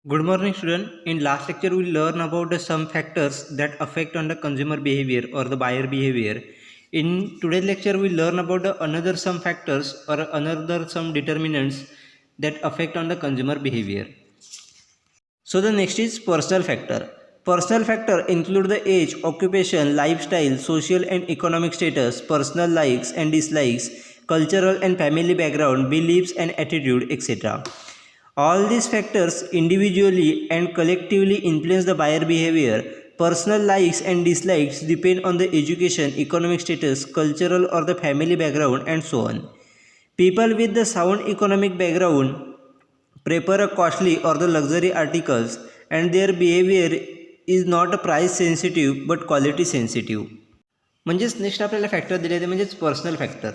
Good morning, student. In last lecture, we learn about some factors that affect on the consumer behavior or the buyer behavior. In today's lecture, we learn about another some factors or another some determinants that affect on the consumer behavior. So the next is personal factor. Personal factor include the age, occupation, lifestyle, social and economic status, personal likes and dislikes, cultural and family background, beliefs and attitude, etc. All these factors individually and collectively influence the buyer behavior. Personal likes and dislikes depend on the education, economic status, cultural or the family background, and so on. People with the sound economic background prefer a costly or the luxury articles, and their behavior is not price sensitive but quality sensitive. म्हणजेच next आपल्याला factor दिले ते म्हणजेच personal factor.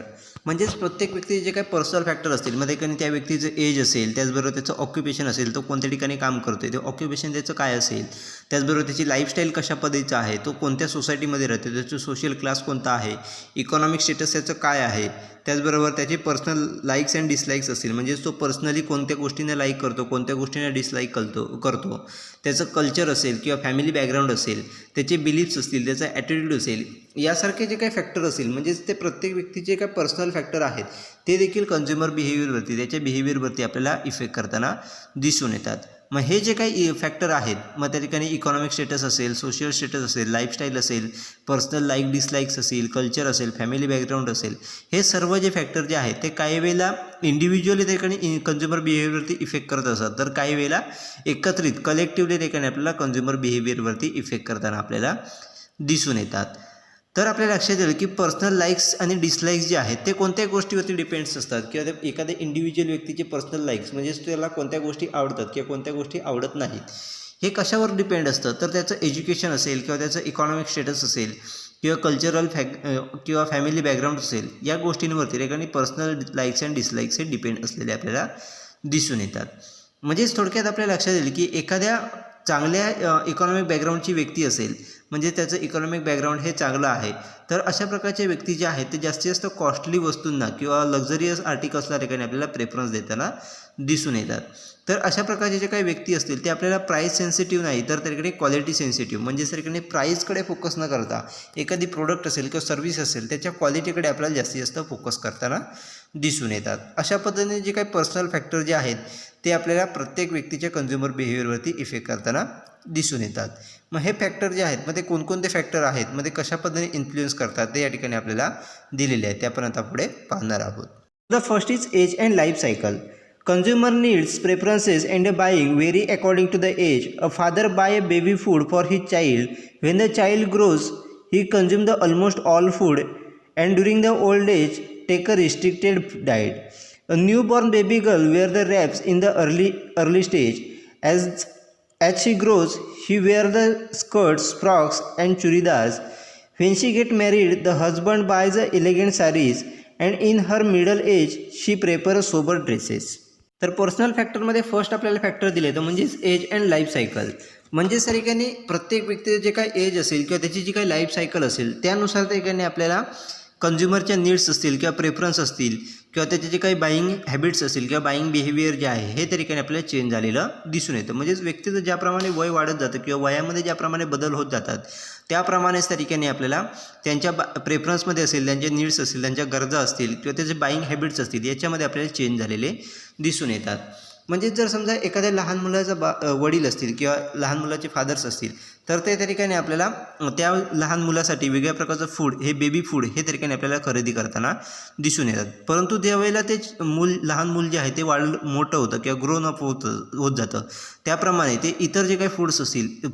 म्हणजेच प्रत्येक व्यक्तीचे जे काही पर्सनल फॅक्टर असतील, मग ठिकाणी त्या व्यक्तीचं एज असेल, त्याचबरोबर त्याचं ऑक्युपेशन असेल, तो कोणत्या ठिकाणी काम करतो आहे, ते ऑक्युपेशन त्याचं काय असेल, त्याचबरोबर त्याची लाईफस्टाईल कशा पद्धतीचं आहे, तो कोणत्या सोसायटीमध्ये राहतो, त्याचं सोशल क्लास कोणता आहे, इकॉनॉमिक स्टेटस त्याचं काय आहे, त्याचबरोबर त्याचे पर्सनल लाईक्स अँड डिसलाईक्स असतील, म्हणजेच तो पर्सनली कोणत्या गोष्टीने लाईक करतो, कोणत्या गोष्टीने डिसलाईक करतो, त्याचं कल्चर असेल किंवा फॅमिली बॅकग्राऊंड असेल, त्याचे बिलीफ्स असतील, त्याचा ॲटिट्यूड असेल, यासारखे जे काही फॅक्टर असतील, म्हणजेच ते प्रत्येक व्यक्तीचे काही पर्सनल फॅक्टर आहेत ते देखील कंझ्युमर बिहेवियरवरती, त्याच्या बिहेवियरवरती आपल्याला इफेक्ट करताना दिसून येतात. मग हे जे काही फॅक्टर आहेत, मग त्या ठिकाणी इकॉनॉमिक स्टेटस असेल, सोशल स्टेटस असेल, लाईफस्टाईल असेल, पर्सनल लाईक डिसलाईक्स असेल, कल्चर असेल, फॅमिली बॅकग्राऊंड असेल, हे सर्व जे फॅक्टर जे आहेत ते काही वेळेला इंडिव्हिज्युअली त्या ठिकाणी कंझ्युमर बिहेवियरवरती इफेक्ट करत असतात, तर काही वेळेला एकत्रित कलेक्टिव्हली त्या ठिकाणी आपल्याला कंझ्युमर बिहेवियरवरती इफेक्ट करताना आपल्याला दिसून येतात. तर आपल्या लक्षात येईल की पर्सनल लाईक्स आणि डिसलाईक्स जे आहेत ते कोणत्या गोष्टीवरती डिपेंड्स असतात, किंवा एखाद्या इंडिव्हिज्युअल व्यक्तीचे पर्सनल लाईक्स म्हणजेच त्याला कोणत्या गोष्टी आवडतात किंवा कोणत्या गोष्टी आवडत नाहीत, हे कशावर डिपेंड असतं, तर त्याचं एज्युकेशन असेल किंवा त्याचं इकॉनॉमिक स्टेटस असेल किंवा कल्चरल किंवा फॅमिली बॅकग्राऊंड असेल, या गोष्टींवरती ठिकाणी पर्सनल लाईक्स अँड डिसलाईक्स हे डिपेंड असलेले आपल्याला दिसून येतात. म्हणजेच थोडक्यात आपल्या लक्षात येईल की एखाद्या चांगल्या इकॉनॉमिक बॅकग्राऊंडची व्यक्ती असेल, म्हणजे त्याचं इकॉनॉमिक बॅकग्राऊंड हे चांगलं आहे, तर अशा प्रकारचे व्यक्ती जे आहेत ते जास्तीत जास्त कॉस्टली वस्तूंना किंवा लक्झरियस आर्टिकल्सला ठिकाणी आपल्याला प्रेफरन्स देताना दिसून येतात. तर अशा प्रकारचे जे काही व्यक्ती असतील ते आपल्याला प्राईस सेन्सिटिव्ह नाही, तर त्याकडे क्वालिटी सेन्सिटिव्ह, म्हणजे त्याकडे प्राईसकडे फोकस न करता एखादी प्रोडक्ट असेल किंवा सर्व्हिस असेल त्याच्या क्वालिटीकडे आपल्याला जास्तीत जास्त फोकस करताना दिसून येतात. अशा पद्धतीने जे काही पर्सनल फॅक्टर जे आहेत ते आपल्याला प्रत्येक व्यक्तीच्या कंझ्युमर बिहेवियरवरती इफेक्ट करताना दिसून येतात. मग हे फॅक्टर जे आहेत, मग ते कोणकोणते फॅक्टर आहेत, मग ते कशा पद्धतीने इन्फ्लुएन्स करतात ते या ठिकाणी आपल्याला दिलेले आहे, ते आपण आता पुढे पाहणार आहोत. The first is age and life cycle. Consumer needs, preferences and buying vary according to the age. A father buy a baby food for his child. When the child grows, he consumes the almost all food, and during the old age, take a restricted diet. A newborn baby girl wear the wraps in the early stage. As she grows, she wear the skirts, frocks, and churidars. When she get married, the husband buys elegant sarees, and in her middle age, she prefers sober dresses. तर personal फॅक्टरमध्ये first आपल्याला factor दिले तर म्हणजेच age and life cycle. म्हणजेच त्या ठिकाणी प्रत्येक व्यक्तीचं जे काही एज असेल किंवा त्याची जी काही लाईफ सायकल असेल त्यानुसार त्या ठिकाणी आपल्याला कंझ्युमरच्या नीड्स असतील किंवा प्रेफरन्स असतील किंवा त्याचे जे काही बाईंग हॅबिट्स असतील किंवा बाईंग बिहेवियर जे आहे हे त्या ठिकाणी आपल्याला चेंज झालेलं दिसून येतं. म्हणजेच व्यक्तीचं ज्याप्रमाणे वय वाढत जातं किंवा वयामध्ये ज्याप्रमाणे बदल होत जातात त्याप्रमाणेच त्या ठिकाणी आपल्याला त्यांच्या प्रेफरन्समध्ये असेल, त्यांचे नीड्स असतील, त्यांच्या गरजा असतील किंवा त्याचे बाईंग हॅबिट्स असतील याच्यामध्ये आपल्याला चेंज झालेले दिसून येतात. म्हणजे जर समजा एखाद्या लहान मुलाचा वडील असतील किंवा लहान मुलाचे फादर्स असतील तर ते त्या ठिकाणी आपल्याला त्या लहान मुलासाठी वेगळ्या प्रकारचं फूड, हे बेबी फूड हे त्या ठिकाणी आपल्याला खरेदी करताना दिसून येतात. परंतु त्यावेळेला ते लहान मूल जे आहे ते मोठं होतं किंवा ग्रोन अप होत जातं, त्याप्रमाणे ते इतर जे काही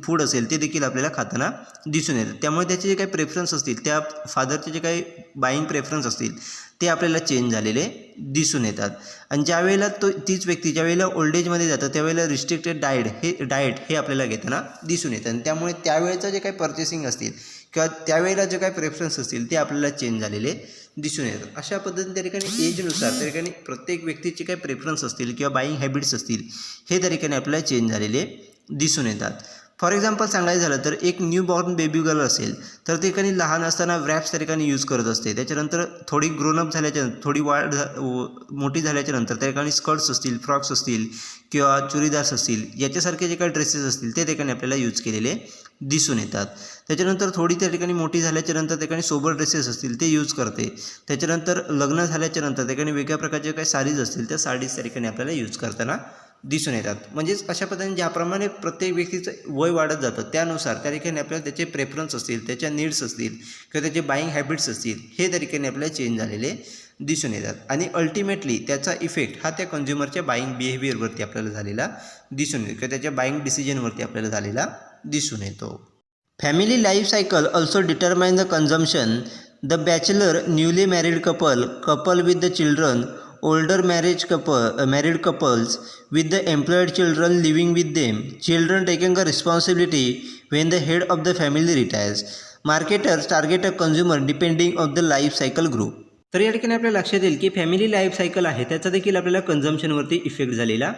फूड असेल ते देखील आपल्याला खाताना दिसून येतात. त्यामुळे त्याचे जे काही प्रेफरन्स असतील, त्या फादरचे जे काही बाईंग प्रेफरन्स असतील ते आपल्याला चेंज झालेले दिसून येतात. आणि ज्यावेळेला तीच व्यक्ती ज्यावेळेला ओल्ड एजमध्ये जातं त्यावेळेला रिस्ट्रिक्टेड डाएट हे आपल्याला घेताना दिसून येतं. आणि त्यामुळे त्यावेळेचं जे काही पर्चेसिंग असतील किंवा त्यावेळेला जे काही प्रेफरन्स असतील ते आपल्याला चेंज झालेले दिसून येतात. अशा पद्धतीने त्या ठिकाणी एजनुसार त्या ठिकाणी प्रत्येक व्यक्तीचे काही प्रेफरन्स असतील किंवा बाईंग हॅबिट्स असतील हे त्या ठिकाणी आपल्याला चेंज झालेले दिसून येतात. फॉर एक्झाम्पल सांगायचं झालं तर एक न्यू बॉर्न बेबी गर्ल असेल तर ते ठिकाणी लहान असताना रॅप्स त्या ठिकाणी यूज करत असते. त्याच्यानंतर थोडी ग्रोनअप झाल्याच्यानंतर थोडी मोठी झाल्याच्यानंतर त्या ठिकाणी स्कर्ट्स असतील, फ्रॉक्स असतील किंवा चुरीदार्स असतील याच्यासारखे जे काही ड्रेसेस असतील ते ठिकाणी आपल्याला यूज केलेले दिसून येतात. त्याच्यानंतर थोडी त्या ठिकाणी मोठी झाल्याच्यानंतर त्या ठिकाणी सोबर ड्रेसेस असतील ते यूज करते. त्याच्यानंतर लग्न झाल्याच्यानंतर त्या ठिकाणी वेगळ्या प्रकारचे काही साडीज असतील त्या साडीज त्या ठिकाणी आपल्याला यूज करताना दिसून येतात. म्हणजेच अशा पद्धतीने ज्याप्रमाणे प्रत्येक व्यक्तीचं वय वाढत जातं त्यानुसार त्या ठिकाणी आपल्याला त्याचे प्रेफरन्स असतील, त्याच्या नीड्स असतील किंवा त्याचे बाईंग हॅबिट्स असतील हे त्या ठिकाणी आपल्याला चेंज झालेले दिसून येतात. आणि अल्टिमेटली त्याचा इफेक्ट हा त्या कन्झ्युमरच्या बाईंग बिहेवियरवरती आपल्याला झालेला दिसून येतो किंवा त्याच्या बाईंग डिसिजनवरती आपल्याला झालेला दिसून येतो. Family life cycle also determine the consumption. The bachelor, newly married couple with the children, older married couples with the employed children living with them, children taking a responsibility when the head of the family retires. Marketers target a consumer depending on the life cycle group. तर या ठिकाणी आपल्याला लक्षात येईल की family life cycle आहे त्याचा देखील आपल्याला कन्झम्पशनवरती इफेक्ट झालेला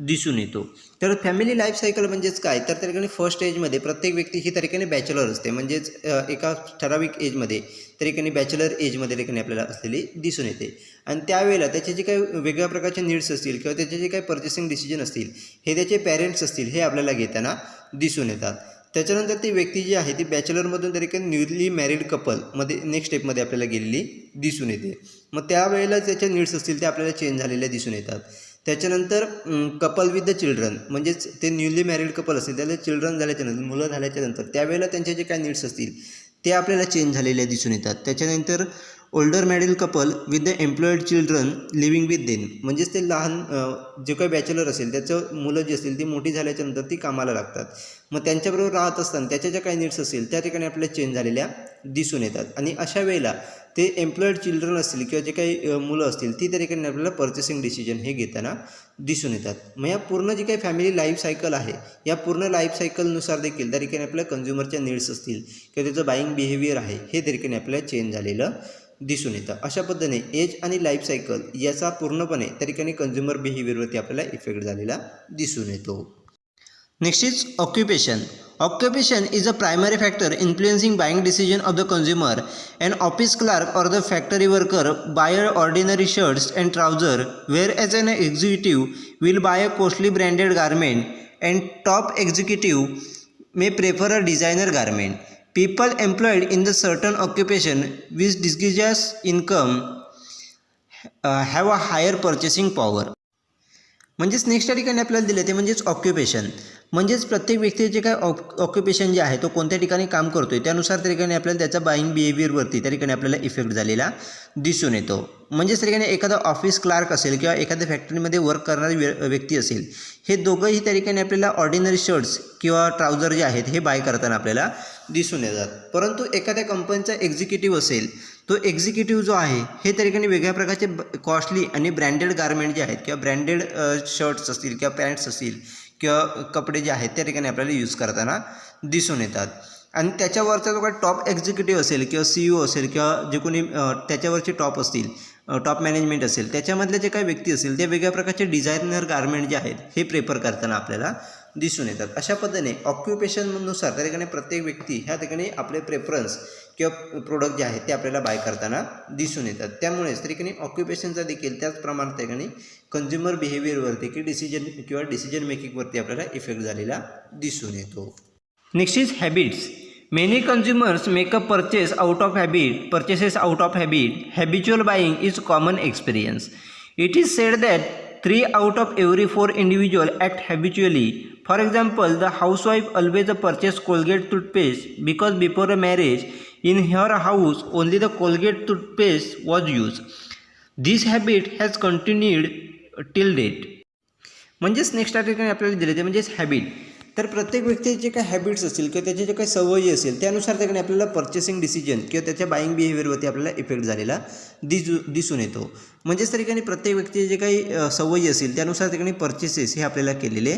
दिसून येतो. तर फॅमिली लाईफ सायकल म्हणजेच काय तर त्या ठिकाणी फर्स्ट एजमध्ये प्रत्येक व्यक्ती ही त्या ठिकाणी बॅचलर असते. म्हणजेच एका ठराविक एजमध्ये त्या ठिकाणी बॅचलर एजमध्ये ठिकाणी आपल्याला असलेली दिसून येते. आणि त्यावेळेला त्याचे जे काही वेगळ्या प्रकारचे नीड्स असतील किंवा त्याचे जे काही पर्चेसिंग डिसिजन असतील हे त्याचे पॅरेंट्स असतील हे आपल्याला घेताना दिसून येतात. त्याच्यानंतर ती व्यक्ती जी आहे ती बॅचलरमधून तरी काही न्यूली मॅरिड कपलमध्ये नेक्स्ट स्टेपमध्ये आपल्याला गेलेली दिसून येते. मग त्यावेळेला त्याच्या नीड्स असतील ते आपल्याला चेंज झालेल्या दिसून येतात. त्याच्यानंतर कपल विथ द चिल्ड्रन म्हणजेच ते न्यूली मॅरिड कपल असतील त्याला चिल्ड्रन झाल्याच्यानंतर मुलं झाल्याच्यानंतर त्यावेळेला त्यांचे जे काही नीड्स असतील ते आपल्याला चेंज झालेल्या दिसून येतात. त्याच्यानंतर older married couple with the employed children living with them म्हणजेच ते लहान जे काही बॅचलर असेल त्याचं मुलं जी असतील ती मोठी झाल्याच्यानंतर ती कामाला लागतात. मग त्यांच्याबरोबर राहत असताना त्याच्या ज्या काही नीड्स असतील त्या ठिकाणी आपल्याला चेंज झालेल्या दिसून येतात. आणि अशा वेळेला ते एम्प्लॉईड चिल्ड्रन असतील किंवा जे काही मुलं असतील ती त्या ठिकाणी आपल्याला पर्चेसिंग डिसिजन हे घेताना दिसून येतात. मग या पूर्ण जी काही फॅमिली लाईफ सायकल आहे या पूर्ण लाईफ सायकलनुसार देखील त्या ठिकाणी आपल्या कन्झ्युमरच्या नीड्स असतील किंवा त्याचं बाईंग बिहेवियर आहे हे त्या ठिकाणी आपल्याला चेंज झालेलं दिसून येतं. अशा पद्धतीने एज आणि लाईफ सायकल याचा पूर्णपणे त्या ठिकाणी कन्झ्युमर बिहेवियरवरती आपल्याला इफेक्ट झालेला दिसून येतो. Next is occupation. Occupation is a primary factor influencing buying decision of the consumer. An office clerk or the factory worker buy ordinary shirts and trousers, whereas an executive will buy a costly branded garment, and top executive may prefer a designer garment. People employed in the certain occupation with disguised income have a higher purchasing power. म्हणजेच next या ठिकाणी आपल्याला दिले ते म्हणजेच occupation. म्हणजेच प्रत्येक व्यक्तीचे काय ऑक्युपेशन जे आहे तो कोणत्या ठिकाणी काम करतोय त्यानुसार त्या ठिकाणी आपल्याला त्याचा बाईंग बिहेवियरवरती त्या ठिकाणी आपल्याला इफेक्ट झालेला दिसून येतो. म्हणजेच त्या ठिकाणी एखादा ऑफिस क्लार्क असेल किंवा एखाद्या फॅक्टरीमध्ये वर्क करणारी व्यक्ती असेल हे दोघंही त्या ठिकाणी आपल्याला ऑर्डिनरी शर्ट्स किंवा ट्राउझर जे आहेत हे बाय करताना आपल्याला दिसून येतात. परंतु एखाद्या कंपनीचा एक्झिक्युटिव्ह असेल तो एक्झिक्युटिव्ह जो आहे हे त्या ठिकाणी वेगळ्या प्रकारचे कॉस्टली आणि ब्रँडेड गारमेंट जे आहेत किंवा ब्रँडेड शर्ट्स असतील किंवा पॅन्ट्स असतील किंवा कपडे जे आहेत त्या ठिकाणी आपल्याला यूज करताना दिसून येतात. आणि त्याच्यावरचा जो काही टॉप एक्झिक्युटिव्ह असेल किंवा CEO असेल किंवा जे कोणी त्याच्यावरचे टॉप असतील टॉप मॅनेजमेंट असेल त्याच्यामधले जे काही व्यक्ती असतील ते वेगळ्या प्रकारचे डिझायनर गारमेंट जे आहेत हे प्रेफर करताना आपल्याला दिसून येतात. अशा पद्धतीने ऑक्युपेशननुसार त्या ठिकाणी प्रत्येक व्यक्ती ह्या ठिकाणी आपले प्रेफरन्स किंवा प्रोडक्ट जे आहेत ते आपल्याला बाय करताना दिसून येतात. त्यामुळेच त्या ठिकाणी ऑक्युपेशनचा देखील त्याच प्रमाणात त्या ठिकाणी कन्झ्युमर बिहेवियरवरती की डिसिजन मेकिंगवरती आपल्याला इफेक्ट झालेला दिसून येतो. Next is habits. Many consumers make a purchases out of habit. Habitual buying is common experience. It is said that 3 out of every 4 individuals act habitually. For example, the housewife always purchases Colgate toothpaste because before a marriage, in her house, only the Colgate toothpaste was used. This habit has continued till date. म्हणजेच next ठिकाणी आपल्याला दिले ते म्हणजेच habit. तर प्रत्येक व्यक्तीचे जे काही हॅबिट्स असतील किंवा त्याचे जे काही सवयी असेल त्यानुसार त्याकडे आपल्याला पर्चेसिंग डिसिजन किंवा त्याच्या बाईंग बिहेवियरवरती आपल्याला इफेक्ट झालेला दिसून येतो. म्हणजेच त्या ठिकाणी प्रत्येक व्यक्तीचे जे काही सवयी असेल त्यानुसार ठिकाणी पर्चेसेस हे आपल्याला केलेले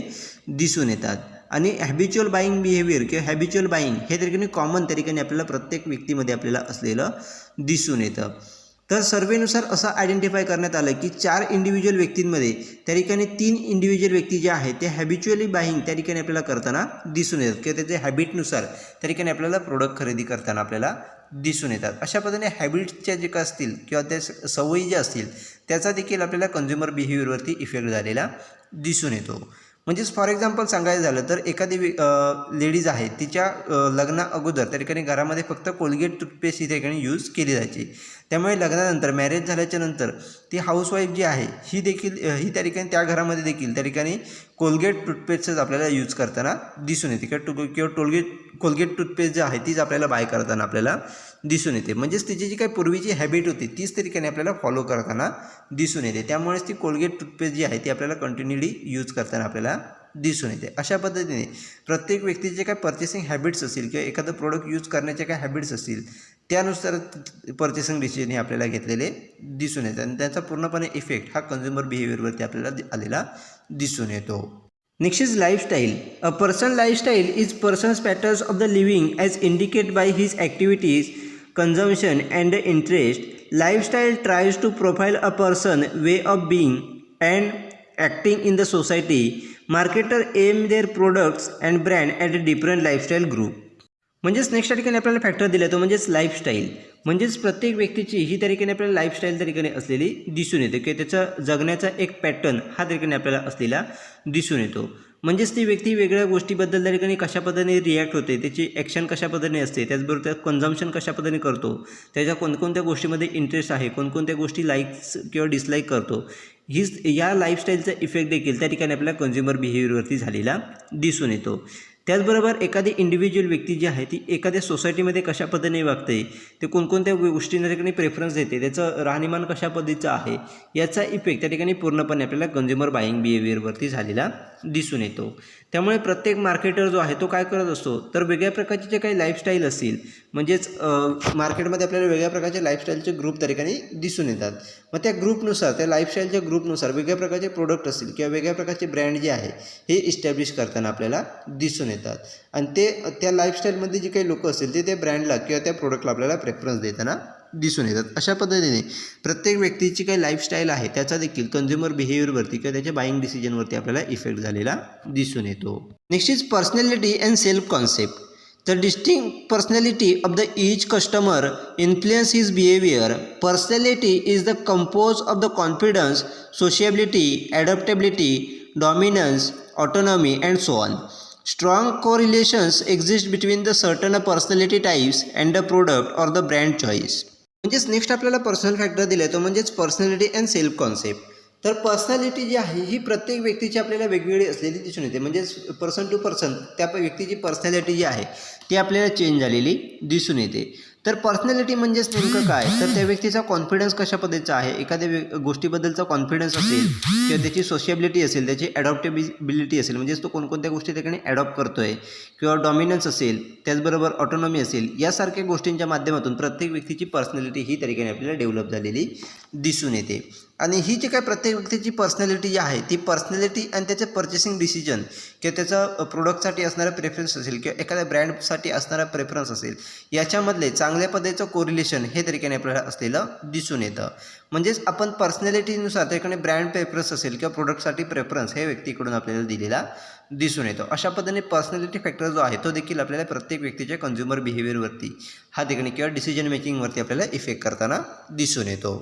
दिसून येतात. आणि हॅबिच्युअल बाईंग बिहेवियर किंवा हॅबिच्युअल बाईंग हे त्या ठिकाणी कॉमन त्या ठिकाणी आपल्याला प्रत्येक व्यक्तीमध्ये आपल्याला असलेलं दिसून येतं. तर सर्वेनुसार असं आयडेंटिफाय करण्यात आलं की 4 इंडिव्हिज्युअल व्यक्तींमध्ये त्या ठिकाणी 3 इंडिव्हिज्युअल व्यक्ती जे आहेत ते हॅबिच्युअली बाईंग त्या ठिकाणी आपल्याला करताना दिसून येतात किंवा त्याचे हॅबिटनुसार त्या ठिकाणी आपल्याला प्रोडक्ट खरेदी करताना आपल्याला दिसून येतात. अशा पद्धतीने हॅबिट्सच्या जे काय असतील किंवा त्या सवयी ज्या असतील त्याचा देखील आपल्याला कंझ्युमर बिहेवियरवरती इफेक्ट झालेला दिसून येतो. म्हणजेच फॉर एक्झाम्पल सांगायचं झालं तर एखादी लेडीज आहे तिच्या लग्ना अगोदर त्या ठिकाणी घरामध्ये फक्त कोलगेट टूथपेस्ट ही त्या ठिकाणी यूज केली जायची. त्यामुळे लग्नानंतर मॅरेज झाल्याच्या नंतर ती हाऊसवाईफ जी आहे ही देखील त्या ठिकाणी त्या घरामध्ये देखील त्या ठिकाणी कोलगेट टूथपेस्टच आपल्याला यूज करताना दिसून येते किंवा कोलगेट टूथपेस्ट जी आहे तीच आपल्याला बाय करताना आपल्याला दिसून येते. म्हणजेच तिची जी काही पूर्वीची हॅबिट होती तीच त्या ठिकाणी आपल्याला फॉलो करताना दिसून येते. त्यामुळेच ती कोलगेट टूथपेस्ट जी आहे ती आपल्याला कंटिन्युअली यूज करताना आपल्याला दिसून येते. अशा पद्धतीने प्रत्येक व्यक्तीचे काय पर्चेसिंग हॅबिट्स असतील किंवा एखादं प्रोडक्ट यूज करण्याचे काय हॅबिट्स असतील त्यानुसार पर्चेसिंग डिसिजन हे आपल्याला घेतलेले दिसून येतात आणि त्याचा पूर्णपणे इफेक्ट हा कंझ्युमर बिहेवियरवरती आपल्याला आलेला दिसून येतो. Next is lifestyle. A person lifestyle is persons patterns of the living as indicate by his activities, consumption and interest. Lifestyle tries to profile a person way of being and acting in the society. Marketer aim their products and brand at a different lifestyle group. म्हणजेच next त्या ठिकाणी आपल्याला factor दिला तो म्हणजेच lifestyle. म्हणजेच प्रत्येक व्यक्तीची ही त्या ठिकाणी आपल्याला लाईफस्टाईल त्या ठिकाणी असलेली दिसून येते किंवा त्याचा जगण्याचा एक पॅटर्न हा त्या ठिकाणी आपल्याला असलेला दिसून येतो. म्हणजेच ती व्यक्ती वेगळ्या गोष्टीबद्दल त्या ठिकाणी कशा पद्धतीने रिॲक्ट होते, त्याची ॲक्शन कशा पद्धतीने असते, त्याचबरोबर त्या कन्झम्पशन कशा पद्धतीने करतो, त्याच्या कोणकोणत्या गोष्टीमध्ये इंटरेस्ट आहे, कोणकोणत्या गोष्टी लाईक्स किंवा डिसलाईक करतो, हीच या लाईफस्टाईलचा इफेक्ट देखील त्या ठिकाणी आपल्याला कंझ्युमर बिहेवियरवरती झालेला दिसून येतो. त्याचबरोबर एखादी इंडिव्हिज्युअल व्यक्ती जी आहे ती एखाद्या सोसायटीमध्ये कशा पद्धतीने वागते, ते कोणकोणत्या गोष्टींना त्या ठिकाणी प्रेफरन्स देते, त्याचं राहणीमान कशा पद्धतीचं आहे याचा इफेक्ट त्या ठिकाणी पूर्णपणे आपल्याला कंझ्युमर बाईंग बिहेवियरवरती झालेला दिसून येतो. त्यामुळे प्रत्येक मार्केटर जो आहे तो काय करत असतो तर वेगळ्या प्रकारचे जे काही लाईफस्टाईल असतील म्हणजेच मार्केटमध्ये आपल्याला वेगळ्या प्रकारचे लाईफस्टाईलचे ग्रुप त्या ठिकाणी दिसून येतात. मग त्या ग्रुपनुसार त्या लाईफस्टाईलच्या ग्रुपनुसार वेगळ्या प्रकारचे प्रोडक्ट असतील किंवा वेगळ्या प्रकारचे ब्रँड जे आहे हे इस्टॅब्लिश करताना आपल्याला दिसून येतात आणि ते त्या लाईफस्टाईलमध्ये जे काही लोक असतील ते ब्रँडला किंवा त्या प्रोडक्टला आपल्याला प्रेफरन्स देताना दिसून येतात. अशा पद्धतीने प्रत्येक व्यक्तीची काही लाईफस्टाईल आहे त्याचा देखील कंझ्युमर बिहेवियरवरती किंवा त्याच्या बाईंग डिसिजनवरती आपल्याला इफेक्ट झालेला दिसून येतो. Next is personality and self concept. The distinct personality of the each customer influence his behavior. Personality is the composed of the confidence, sociability, adaptability, dominance, autonomy, and so on. Strong correlations exist between the certain personality types and the product or the brand choice. म्हणजेच next आपल्याला personal factor दिला तो म्हणजेच personality and self concept. तर personality जी आहे ही प्रत्येक व्यक्तीची आपल्याला वेगवेगळी असलेली दिसून येते. म्हणजेच पर्सन टू पर्सन त्या व्यक्तीची पर्सनॅलिटी जी आहे ती आपल्याला चेंज झालेली दिसून येते. तर पर्सनॅलिटी म्हणजेच नेमकं काय तर त्या व्यक्तीचा कॉन्फिडन्स कशा पद्धतीचा आहे, एखाद्या गोष्टीबद्दलचा कॉन्फिडन्स असेल किंवा त्याची सोशिएबिलिटी असेल, त्याची ॲडॉप्टेबिलिटी असेल म्हणजेच तो कोणकोणत्या गोष्टी ठिकाणी ॲडॉप्ट करतो आहे किंवा डॉमिनन्स असेल, त्याचबरोबर ऑटोनॉमी असेल, यासारख्या गोष्टींच्या माध्यमातून प्रत्येक व्यक्तीची पर्सनॅलिटी ही त्या ठिकाणी आपल्याला डेव्हलप झालेली दिसून येते. आणि ही जी काय प्रत्येक व्यक्तीची पर्सनॅलिटी जी आहे ती पर्सनॅलिटी आणि त्याचं पर्चेसिंग डिसिजन किंवा त्याचा प्रोडक्टसाठी असणारा प्रेफरन्स असेल किंवा एखाद्या ब्रँडसाठी असणारा प्रेफरन्स असेल याच्यामधले चांगल्या पद्धतीचं कोरिलेशन हे त्या ठिकाणी आपल्याला असलेलं दिसून येतं. म्हणजेच आपण पर्सनॅलिटीनुसार त्या ठिकाणी ब्रँड प्रेफरन्स असेल किंवा प्रोडक्टसाठी प्रेफरन्स हे व्यक्तीकडून आपल्याला दिलेला दिसून येतो. अशा पद्धतीने पर्सनॅलिटी फॅक्टर जो आहे तो देखील आपल्याला प्रत्येक व्यक्तीच्या कंझ्युमर बिहेवियरवरती हा ठिकाणी किंवा डिसिजन मेकिंगवरती आपल्याला इफेक्ट करताना दिसून येतो.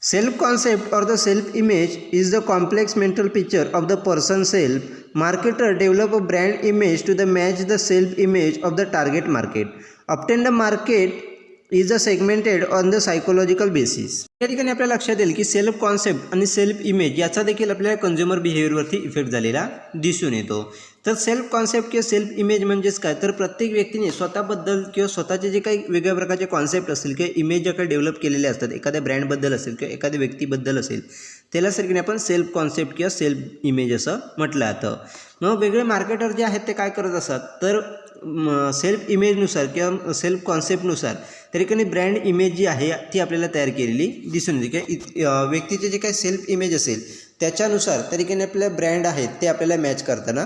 Self concept or the self image is the complex mental picture of the person's self. Marketer develop a brand image to match the self image of the target market. Often the market is segmented on the psychological basis. या ठिकाणी आपल्याला लक्षात येईल की self concept आणि self image याचा देखील आपल्याला कंझ्युमर बिहेवियरवरती इफेक्ट झालेला दिसून येतो. तर सेल्फ कॉन्सेप्ट किंवा सेल्फ इमेज म्हणजेच काय तर प्रत्येक व्यक्तीने स्वतःबद्दल किंवा स्वतःचे जे काही वेगळ्या प्रकारचे कॉन्सेप्ट असतील किंवा इमेज ज्या काही डेव्हलप केलेले असतात एखाद्या ब्रँडबद्दल असेल किंवा एखाद्या व्यक्तीबद्दल असेल त्याला सारखीने आपण सेल्फ कॉन्सेप्ट किंवा सेल्फ इमेज असं म्हटलं जातं. मग वेगळे मार्केटर जे आहेत ते काय करत असतात तर सेल्फ इमेजनुसार किंवा सेल्फ कॉन्सेप्टनुसार त्या ठिकाणी ब्रँड इमेज जी आहे ती आपल्याला तयार केलेली दिसून येते किंवा व्यक्तीचे जे काही सेल्फ इमेज असेल त्याच्यानुसार त्या ठिकाणी आपल्या ब्रँड आहेत ते आपल्याला मॅच करताना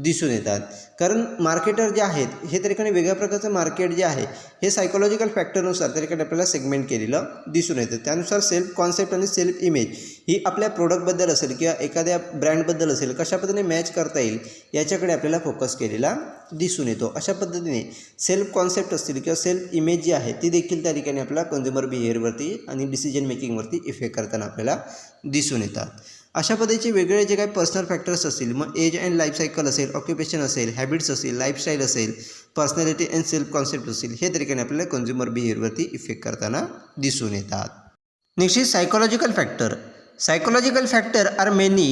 दिसून येतात. कारण मार्केटर जे आहेत हे त्या ठिकाणी वेगळ्या प्रकारचं मार्केट जे आहे हे सायकोलॉजिकल फॅक्टरनुसार त्या ठिकाणी आपल्याला सेगमेंट केलेलं दिसून येतं. त्यानुसार सेल्फ कॉन्सेप्ट आणि सेल्फ इमेज ही आपल्या प्रोडक्टबद्दल असेल किंवा एखाद्या ब्रँडबद्दल असेल कशा पद्धतीने मॅच करता येईल याच्याकडे आपल्याला फोकस केलेला दिसून येतो. अशा पद्धतीने सेल्फ कॉन्सेप्ट असतील किंवा सेल्फ इमेज जी आहे ती देखील त्या ठिकाणी आपल्याला कन्झ्युमर बिहेवियरवरती आणि डिसिजन मेकिंगवरती इफेक्ट करताना आपल्याला दिसून येतात. अशा पद्धतीचे वेगळे जे काही पर्सनल फॅक्टर्स असतील, मग एज अँड लाईफ सायकल असेल, ऑक्युपेशन असेल, हॅबिट्स असेल, लाईफस्टाईल असेल, पर्सनॅलिटी अँड सेल्फ कॉन्सेप्ट असेल, हे तरीकेने आपल्याला कन्झ्युमर बिहेवियरवरती इफेक्ट करताना दिसून येतात. Next is psychological factor. Psychological factors are many.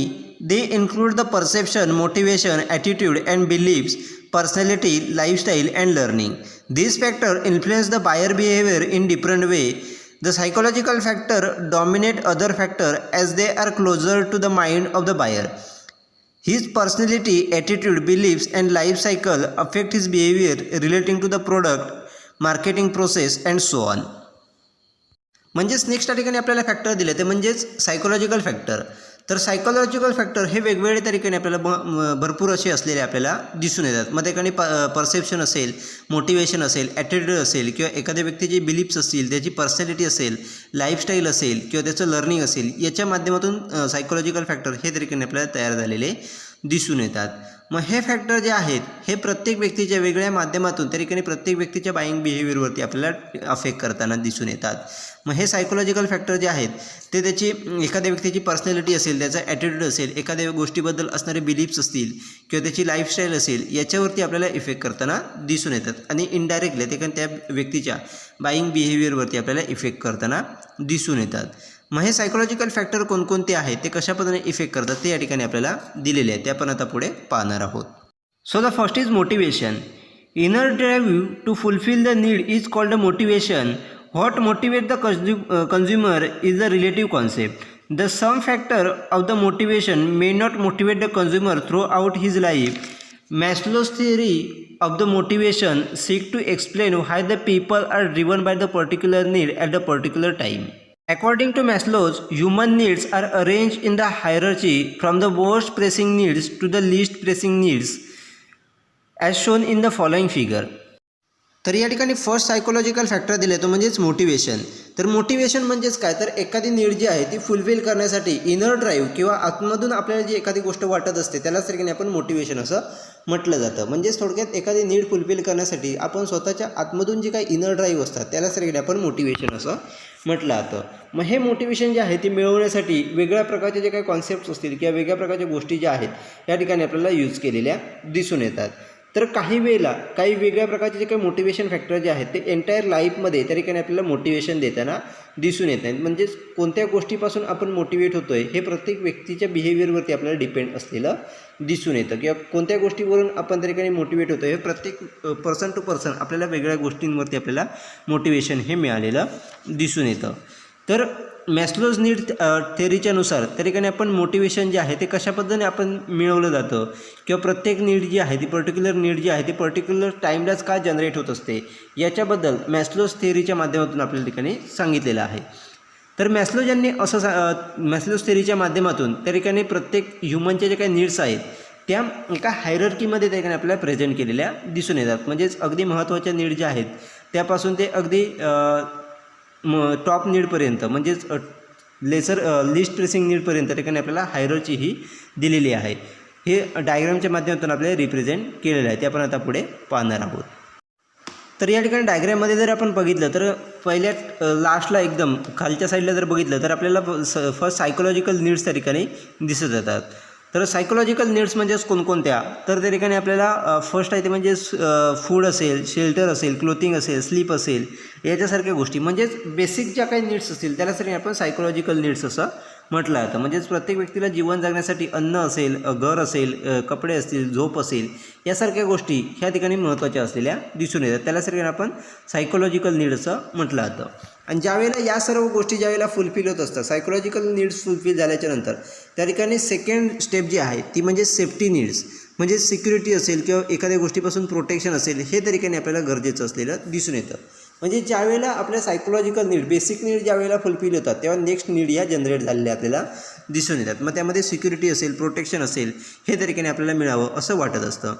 They include the perception, motivation, attitude and beliefs, personality, lifestyle and learning. These factors influence the buyer behavior in different way. The psychological factors dominate other factors as they are closer to the mind of the buyer. His personality, attitude, beliefs and life cycle affect his behavior relating to the product, marketing process and so on. म्हणजेच next या ठिकाणी आपल्याला factor दिले ते म्हणजेच psychological factor. तर psychological factor हे वेगवेगळ्या तरीकेने आपल्याला भरपूर असे असलेले आपल्याला दिसून येतात. मग त्या ठिकाणी परसेप्शन असेल, मोटिवेशन असेल, ॲटिट्यूड असेल किंवा एखाद्या व्यक्तीचे बिलीफ्स असतील, त्याची पर्सनॅलिटी असेल, लाईफस्टाईल असेल किंवा त्याचं लर्निंग असेल, याच्या माध्यमातून सायकोलॉजिकल फॅक्टर हे तरीकेने आपल्याला तयार झालेले दिसून येतात. मग हे फॅक्टर जे आहेत हे प्रत्येक व्यक्तीच्या वेगळ्या माध्यमातून त्या ठिकाणी प्रत्येक व्यक्तीच्या बाईंग बिहेवियरवरती आपल्याला अफेक्ट करताना दिसून येतात. मग हे सायकोलॉजिकल फॅक्टर जे आहेत ते त्याची एखाद्या व्यक्तीची पर्सनॅलिटी असेल, त्याचा ॲटिट्यूड असेल, एखाद्या गोष्टीबद्दल असणारे बिलीफ्स असतील किंवा त्याची लाईफस्टाईल असेल, याच्यावरती आपल्याला इफेक्ट करताना दिसून येतात आणि इनडायरेक्टली ते त्या व्यक्तीच्या बाईंग बिहेवियरवरती आपल्याला इफेक्ट करताना दिसून येतात. मग हे सायकोलॉजिकल फॅक्टर कोणकोणते आहेत, ते कशा पद्धतीने इफेक्ट करतात ते या ठिकाणी आपल्याला दिलेले आहे, ते आपण आता पुढे पाहणार आहोत. So the first is motivation. Inner drive to fulfil the need is called the motivation. What motivates the consumer is the relative concept. The some factor of the motivation may not motivate the consumer throughout his life. Maslow's theory of the motivation seeks to explain why the people are driven by the particular need at the particular time. According to Maslow, human needs are arranged in the hierarchy from the most pressing needs to the least pressing needs, as shown in the following figure. तर या ठिकाणी first psychological factor दिले तो म्हणजेच motivation. तर motivation म्हणजेच काय, तर एखादी नीड जी आहे ती फुलफिल करण्यासाठी इनर ड्राईव्ह किंवा आतमधून आपल्याला जी एखादी गोष्ट वाटत असते त्यालाच ठिकाणी आपण मोटिवेशन असं म्हटलं जातं. म्हणजेच थोडक्यात एखादी नीड फुलफिल करण्यासाठी आपण स्वतःच्या आतमधून जी काही इनर ड्राईव्ह असतात त्यालाच ठिकाणी आपण मोटिवेशन असं म्हटलं जातं. मग हे मोटिवेशन जे आहे ते मिळवण्यासाठी वेगळ्या प्रकारचे जे काही कॉन्सेप्ट्स असतील किंवा वेगळ्या प्रकारच्या गोष्टी ज्या आहेत या ठिकाणी आपल्याला यूज केलेल्या दिसून येतात. तर काही वेळेला काही वेगळ्या प्रकारचे जे काही मोटिवेशन फॅक्टर जे आहेत ते एंटायर लाईफमध्ये त्या ठिकाणी आपल्याला मोटिवेशन देताना दिसून येत आहेत. म्हणजेच कोणत्या गोष्टीपासून आपण मोटिवेट होतो आहे हे प्रत्येक व्यक्तीच्या बिहेवियरवरती आपल्याला डिपेंड असलेलं दिसून येतं किंवा कोणत्या गोष्टीवरून आपण त्या ठिकाणी मोटिवेट होतो हे प्रत्येक पर्सन टू पर्सन आपल्याला वेगळ्या गोष्टींवरती आपल्याला मोटिवेशन हे मिळालेलं दिसून येतं. तर मॅस्लोज नीड थेअरीच्या नुसार त्या ठिकाणी आपण मोटिवेशन जे आहे ते कशा पद्धतीने आपण मिळवलं जातं किंवा प्रत्येक नीड जी आहे ती पर्टिक्युलर नीड जी आहे ती पर्टिक्युलर टाईमलाच का जनरेट होत असते याच्याबद्दल मॅस्लोज थेअरीच्या माध्यमातून आपल्या ठिकाणी सांगितलेलं आहे. तर मॅस्लोज यांनी मॅस्लोज थेअरीच्या माध्यमातून त्या ठिकाणी प्रत्येक ह्युमनच्या जे काही नीड्स आहेत त्या एका हायरार्कीमध्ये त्या ठिकाणी आपल्याला प्रेझेंट केलेल्या दिसून येतात. म्हणजेच अगदी महत्त्वाच्या नीड ज्या आहेत त्यापासून ते अगदी टॉप नीडपर्यंत म्हणजेच लिस्ट प्रेसिंग नीडपर्यंत ठिकाणी आपल्याला हायरार्की ही दिलेली आहे. हे डायग्रामच्या माध्यमातून आपल्याला रिप्रेझेंट केलेलं आहे, ते आपण आता पुढे पाहणार आहोत. तर या ठिकाणी डायग्राममध्ये जर आपण बघितलं तर पहिल्या लास्टला एकदम खालच्या साईडला जर बघितलं तर आपल्याला फर्स्ट सायकोलॉजिकल नीड्स त्या ठिकाणी दिसत येतात. तर सायकोलॉजिकल नीड्स म्हणजेच कोणकोणत्या, तर त्या ठिकाणी आपल्याला फर्स्ट आहे ते म्हणजेच फूड असेल, शेल्टर असेल, क्लोथिंग असेल, स्लीप असेल, याच्यासारख्या गोष्टी म्हणजेच बेसिक ज्या काही नीड्स असतील त्यासाठी आपण सायकोलॉजिकल नीड्स असं म्हटलं जातं. म्हणजेच प्रत्येक व्यक्तीला जीवन जगण्यासाठी अन्न असेल, घर असेल, कपडे असतील, झोप असेल, यासारख्या गोष्टी ह्या ठिकाणी महत्त्वाच्या असलेल्या दिसून येतात. त्यासाठी आपण सायकोलॉजिकल नीड असं म्हटलं जातं. आणि ज्यावेळेला या सर्व गोष्टी ज्यावेळेला फुलफिल होत असतात, सायकोलॉजिकल नीड्स फुलफिल झाल्याच्या नंतर त्या ठिकाणी सेकंड स्टेप जी आहे ती म्हणजे सेफ्टी नीड्स, म्हणजे सिक्युरिटी असेल किंवा एखाद्या गोष्टीपासून प्रोटेक्शन असेल, हे त्या ठिकाणी आपल्याला गरजेचं असलेलं दिसून येतं. म्हणजे ज्यावेळेला आपल्या सायकोलॉजिकल नीड, बेसिक नीड ज्यावेळेला फुलफिल होतात तेव्हा नेक्स्ट नीड ह्या जनरेट झालेल्या आपल्याला दिसून येतात. मग त्यामध्ये सिक्युरिटी असेल, प्रोटेक्शन असेल, हे तरीकेने आपल्याला मिळावं असं वाटत असतं.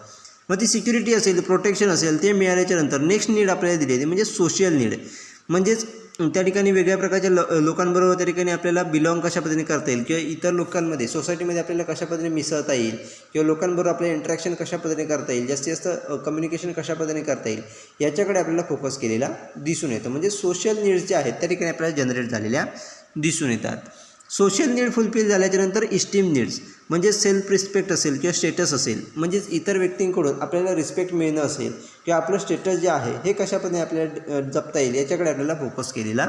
मग ती सिक्युरिटी असेल, प्रोटेक्शन असेल, ते मिळाल्याच्या नंतर नेक्स्ट नीड आपल्याला दिलेली म्हणजे सोशल नीड. म्हणजेच त्या ठिकाणी वेगळ्या प्रकारच्या लोकांबरोबर त्या ठिकाणी आपल्याला बिलॉंग कशा पद्धतीने करता येईल किंवा इतर लोकांमध्ये सोसायटीमध्ये आपल्याला कशा पद्धतीने मिसळता येईल किंवा लोकांबरोबर आपले इंटरॅक्शन कशा पद्धतीने करता येईल, जास्तीत जास्त कम्युनिकेशन कशा पद्धतीने करता येईल याच्याकडे आपल्याला फोकस केलेला दिसून येतं. म्हणजे सोशल नीड्स ज्या आहेत त्या ठिकाणी आपल्याला जनरेट झालेल्या दिसून येतात. सोशल नीड फुलफिल झाल्याच्यानंतर इस्टीम नीड्स म्हणजे सेल्फ रिस्पेक्ट असेल किंवा स्टेटस असेल, म्हणजेच इतर व्यक्तींकडून आपल्याला रिस्पेक्ट मिळणं असेल किंवा आपलं स्टेटस जे आहे हे कशा पद्धतीने आपल्याला जपता येईल याच्याकडे आपल्याला फोकस केलेला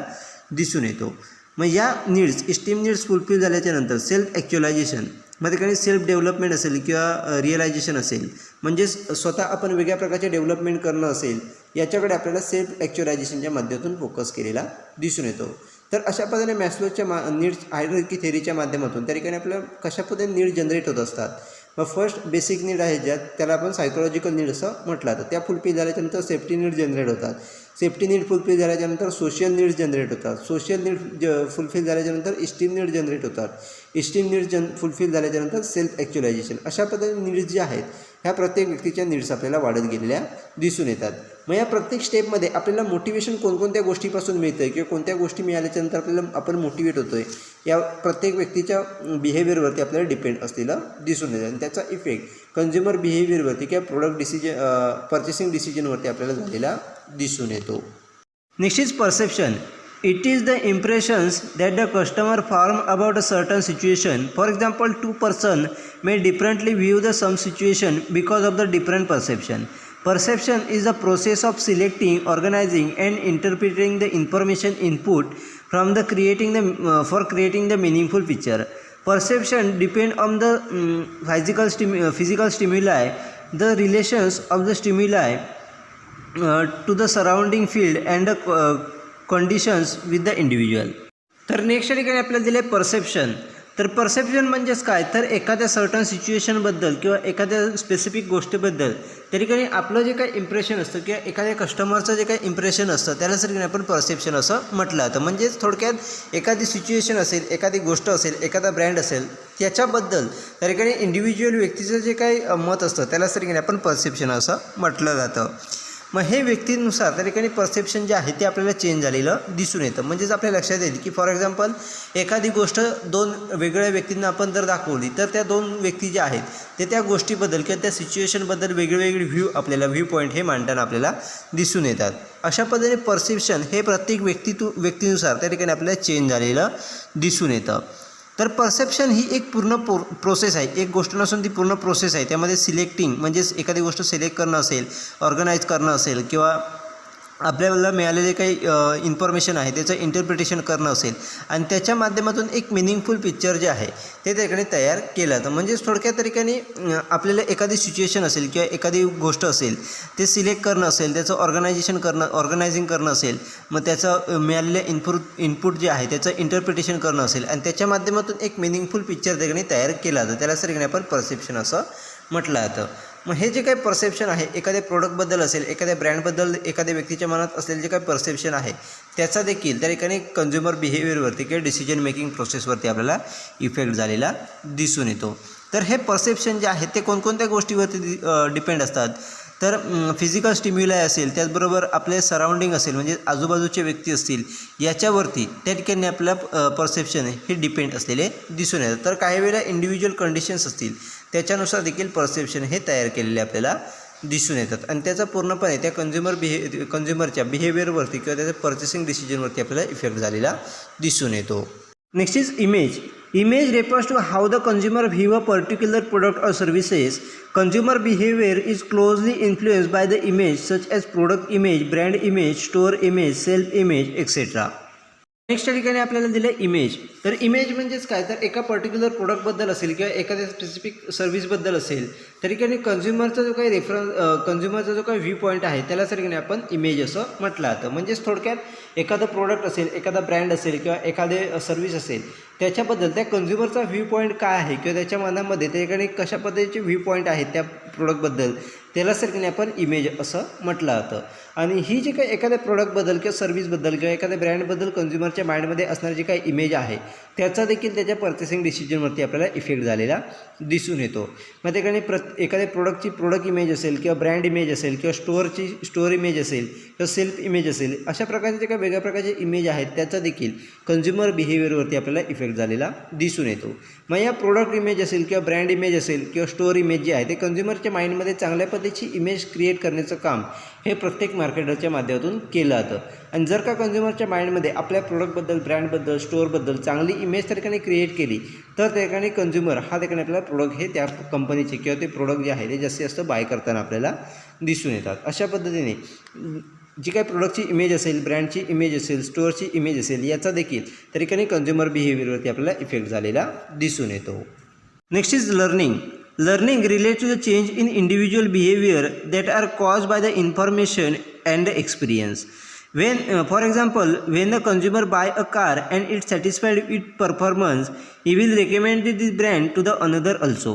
दिसून येतो. मग या नीड्स, इस्टीम नीड्स फुलफिल झाल्याच्यानंतर सेल्फ ॲक्च्युलायझेशन मध्ये काही सेल्फ डेव्हलपमेंट असेल किंवा रिअलायझेशन असेल, म्हणजेच स्वतः आपण वेगळ्या प्रकारचे डेव्हलपमेंट करणं असेल, याच्याकडे आपल्याला सेल्फ ॲक्च्युलायझेशनच्या माध्यमातून फोकस केलेला दिसून येतो. तर अशा पद्धतीने मॅस्लोच्या नीड्स हायरार्की थेअरीच्या माध्यमातून त्या ठिकाणी आपल्याला कशा पद्धतीने नीड जनरेट होत असतात. मग फर्स्ट बेसिक नीड आहे ज्यात त्याला आपण सायकोलॉजिकल नीड असं म्हटलं जातं. त्या फुलफिल झाल्याच्यानंतर सेफ्टी नीड जनरेट होतात. सेफ्टी नीड फुलफिल झाल्याच्यानंतर सोशल नीड्स जनरेट होतात. सोशल नीड फुलफिल झाल्याच्यानंतर इस्टीम नीड जनरेट होतात. इस्टीम नीड फुलफिल झाल्याच्यानंतर सेल्फ ॲक्च्युलायझेशन. अशा पद्धतीने नीड्स ज्या आहेत ह्या प्रत्येक व्यक्तीच्या नीड्स आपल्याला वाढत गेलेल्या दिसून येतात. मग या प्रत्येक स्टेपमध्ये आपल्याला मोटिवेशन कोणकोणत्या गोष्टीपासून मिळतं आहे किंवा कोणत्या गोष्टी मिळाल्याच्यानंतर आपल्याला आपण मोटिवेट होतो आहे या प्रत्येक व्यक्तीच्या बिहेवियरवरती आपल्याला डिपेंड असलेलं दिसून येतं. आणि त्याचा इफेक्ट कन्झ्युमर बिहेवियरवरती किंवा प्रोडक्ट पर्चेसिंग डिसिजनवरती आपल्याला झालेला दिसून येतो. Next is perception. It is the impressions that the customer form about a certain situation. For example, two persons may differently view the some situation because of the different perception. Perception is the process of selecting, organizing, and interpreting the information input from the creating the meaningful picture. Perception depend on the physical stimuli, the relations of the stimuli to the surrounding field and the conditions with the individual. तर next ठिकाणी आपल्याला दिले perception. तर perception म्हणजेच काय, तर एखाद्या certain सिच्युएशनबद्दल किंवा एखाद्या स्पेसिफिक गोष्टीबद्दल त्या ठिकाणी आपलं जे काही इम्प्रेशन असतं किंवा एखाद्या कस्टमरचं जे काही इम्प्रेशन असतं त्याला ठिकाणी आपण परसेप्शन असं म्हटलं जातं. म्हणजेच थोडक्यात एखादी सिच्युएशन असेल, एखादी गोष्ट असेल, एखादा ब्रँड असेल त्याच्याबद्दल त्या ठिकाणी इंडिव्हिज्युअल व्यक्तीचं जे काही मत असतं त्याला ठिकाणी आपण परसेप्शन असं म्हटलं जातं. मग हे व्यक्तीनुसार त्या ठिकाणी परसेप्शन जे आहे ते आपल्याला चेंज झालेलं दिसून येतं. म्हणजेच आपल्या लक्षात येईल की फॉर एक्झाम्पल एखादी गोष्ट दोन वेगळ्या व्यक्तींना आपण जर दाखवली तर त्या दोन व्यक्ती जे आहेत ते त्या गोष्टीबद्दल किंवा त्या सिच्युएशनबद्दल वेगवेगळे व्ह्यू पॉईंट हे मांडताना आपल्याला दिसून येतात. अशा पद्धतीने परसेप्शन हे प्रत्येक व्यक्तीनुसार त्या ठिकाणी आपल्याला चेंज झालेलं दिसून येतं. तर परसेप्शन ही एक पूर्ण प्रोसेस आहे, एक गोष्ट नसून ती पूर्ण प्रोसेस आहे. त्यामध्ये सिलेक्टिंग म्हणजेच एखादी गोष्ट सिलेक्ट करणं असेल, ऑर्गनाईज करणं असेल किंवा आपल्याला मिळालेले काही इन्फॉर्मेशन आहे त्याचं इंटरप्रिटेशन करणं असेल आणि त्याच्या माध्यमातून एक मिनिंगफुल पिक्चर जे आहे ते त्या ठिकाणी तयार केलं जातं. म्हणजेच थोडक्यात त्या ठिकाणी आपल्याला एखादी सिच्युएशन असेल किंवा एखादी गोष्ट असेल ते सिलेक्ट करणं असेल, त्याचं ऑर्गनायझिंग करणं असेल, मग त्याचं मिळालेले इनपुट जे आहे त्याचं इंटरप्रिटेशन करणं असेल आणि त्याच्या माध्यमातून एक मिनिंगफुल पिक्चर त्या ठिकाणी तयार केलं जातं. त्याला ठिकाणी आपण परसेप्शन असं म्हटलं जातं. मग हे जे काही परसेप्शन आहे एखाद्या प्रोडक्टबद्दल असेल, एखाद्या ब्रँडबद्दल एखाद्या व्यक्तीच्या मनात असलेले जे काही परसेप्शन आहे त्याचा देखील त्या ठिकाणी कन्झ्युमर बिहेवियरवरती किंवा डिसिजन मेकिंग प्रोसेसवरती आपल्याला इफेक्ट झालेला दिसून येतो. तर हे परसेप्शन जे आहे ते कोणकोणत्या गोष्टीवरती डिपेंड असतात, तर फिजिकल स्टिम्युलाय असेल, त्याचबरोबर आपले सराउंडिंग असेल म्हणजे आजूबाजूचे व्यक्ती असतील याच्यावरती त्या ठिकाणी आपल्या परसेप्शन हे डिपेंड असलेले दिसून येतात. तर काही वेळेला इंडिव्हिज्युअल कंडिशन्स असतील त्याच्यानुसार देखील परसेप्शन हे तयार केलेले आपल्याला दिसून येतात आणि त्याचा पूर्णपणे त्या कन्झ्युमरच्या बिहेवियरवरती किंवा त्याच्या पर्चेसिंग डिसिजनवरती आपल्याला इफेक्ट झालेला दिसून येतो. Next is image. Image refers to how the consumer view a particular product or services. Consumer behavior is closely influenced by the image such as product image, brand image, store image, self image, etc. Next ठिकाणी आपल्याला दिलं image. तर image म्हणजेच काय, तर एका particular प्रोडक्टबद्दल असेल किंवा एखाद्या स्पेसिफिक सर्व्हिसबद्दल असेल त्या ठिकाणी कन्झ्युमरचा जो काही कन्झ्युमरचा जो काही व्ह्यू पॉईंट आहे त्याला ठिकाणी आपण इमेज असं म्हटलं जातं. म्हणजेच थोडक्यात एखादं प्रोडक्ट असेल, एखादा ब्रँड असेल किंवा एखादे सर्व्हिस असेल त्याच्याबद्दल त्या कन्झ्युमरचा व्ह्यू पॉईंट काय आहे किंवा त्याच्या मनामध्ये त्या ठिकाणी कशा पद्धतीचे व्ह्यू पॉईंट आहेत त्या प्रोडक्टबद्दल त्यालाच तर की नाही आपण इमेज असं म्हटलं जातं. आणि ही जी काही एखाद्या प्रोडक्टबद्दल किंवा सर्व्हिसबद्दल किंवा एखाद्या ब्रँडबद्दल कन्झ्युमरच्या माइंडमध्ये असणारी जी काही इमेज आहे त्याचा देखील त्याच्या पर्चेसिंग डिसिजनवरती आपल्याला इफेक्ट झालेला दिसून येतो. मग त्या ठिकाणी एखाद्या प्रोडक्टची प्रोडक्ट इमेज असेल किंवा ब्रँड इमेज असेल किंवा स्टोअर इमेज असेल किंवा सेल्फ इमेज असेल, अशा प्रकारचे जे काही वेगळ्या प्रकारचे इमेज आहेत त्याचा देखील कन्झ्युमर बिहेवियरवरती आपल्याला इफेक्ट झालेला दिसून येतो. मग या प्रोडक्ट इमेज असेल किंवा ब्रँड इमेज असेल किंवा स्टोअर इमेज जे आहे ते कन्झ्युमरच्या माइंडमध्ये चांगल्या पद्धतीची इमेज क्रिएट करण्याचं काम हे प्रत्येक मार्केटरच्या माध्यमातून केलं जातं. आणि जर का कन्झ्युमरच्या माइंडमध्ये आपल्या प्रोडक्टबद्दल, ब्रँडबद्दल, स्टोअरबद्दल चांगली इमेज त्या ठिकाणी क्रिएट केली तर त्या ठिकाणी कन्झ्युमर हा ठिकाणी आपल्याला प्रोडक्ट हे त्या कंपनीचे किंवा ते प्रोडक्ट जे आहे ते जास्तीत जास्त बाय करताना आपल्याला दिसून येतात. अशा पद्धतीने जी काही प्रोडक्टची इमेज असेल, ब्रँडची इमेज असेल, स्टोअरची इमेज असेल, याचा देखील त्या ठिकाणी कन्झ्युमर बिहेवियरवरती आपल्याला इफेक्ट झालेला दिसून येतो. Next is learning. Learning relates to the change in individual behavior that are caused by the information and the experience. When, for example, when the consumer buy a car and it's satisfied with performance, he will recommend this brand to the another also.